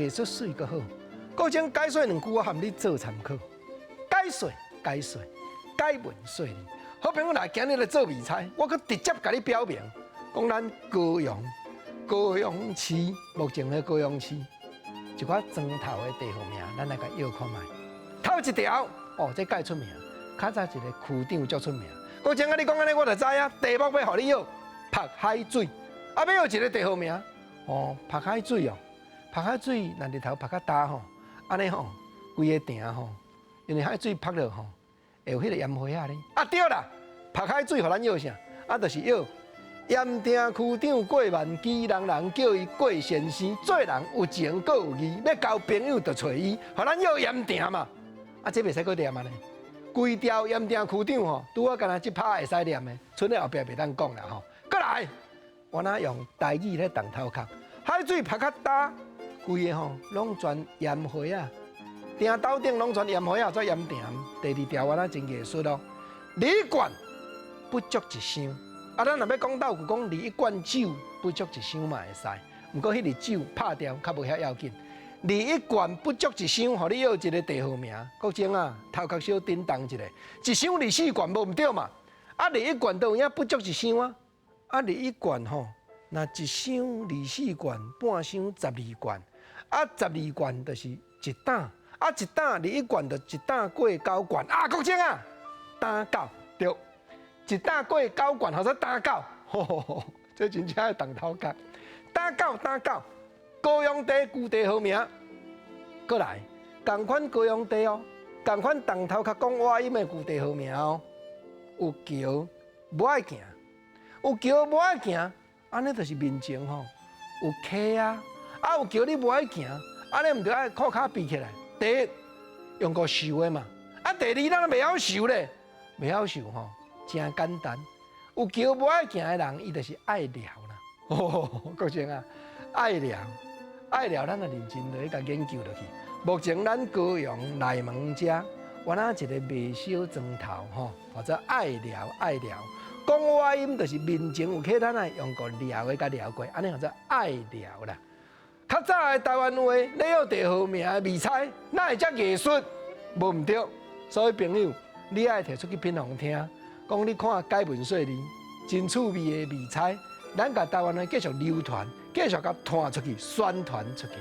出水个好。古前解说2句，我含你做参考。解说，解文说理。好朋友来，今日来做味菜，我佫直接甲你表明，讲咱高雄市目前的高雄市一寡庄头的地号名，咱来甲摇看卖。头一条哦，这介出名，较早一个区长足出名。古前你讲安尼，我就知影，题目要互你摇拍海水，啊要一个地号名哦，拍海水哦，拍海水，那日头拍较大吼，安尼吼，规个埕吼，因为海水拍落吼。会有迄个盐花啊咧，啊对啦，拍海水，互咱摇啥？啊，就是摇盐埕区长过万机，人叫伊过先生，做人有情阁有义，要交朋友就找伊，互咱摇盐埕嘛。啊，这袂使搁念啊咧，规条盐埕区长吼，拄好干那即拍会使念的，剩的后壁袂当讲啦吼。过来，我若用台语咧动头壳，海水拍较大，规个吼拢全盐花啊。埕斗顶拢全盐花啊，做盐埕。第二条我那真艺术咯，礼罐不足一箱。啊，咱若要讲到讲礼罐酒不足一箱嘛会使，毋过迄个酒拍掉较无遐要紧。礼罐不足一箱，互你要一个地号名。国情啊，头壳小叮当一下，一箱24罐无毋对嘛？啊，礼罐都有影不足一箱啊。啊，礼罐吼，那一箱24罐，半箱12罐，啊，12罐就是一担。啊，一担你一罐就一担过9罐啊！国情啊，担9对，一担过9罐，或者担9，吼，这真正要动头壳。担9，高雄地旧地号名，过来，同款高雄地哦，同款动头壳讲外音的旧地号名哦，有桥无爱行，有桥无爱行，安尼就是面前吼有溪啊，啊有桥你无爱行，安尼毋着爱裤骹闭起来。第一，用过收的嘛，啊，第二，咱袂晓收咧，袂晓收吼，真简单。有桥无爱行的人，伊就是爱聊啦。哦，国情啊，爱聊，咱就认真落去甲研究落去。目前咱高雄内门遮，原来一个卖小庄头吼，或者爱聊，讲话音就是面前有客咱啊用过聊的甲聊过，安尼叫做爱聊啦。较早的台湾话，你有地号名的味菜，哪会遮艺术？无毋对，所以朋友，你爱摕出去品互听，讲你看解文说理，真趣味的味菜，咱甲台湾话继续流传，继续甲传出去，宣传出去。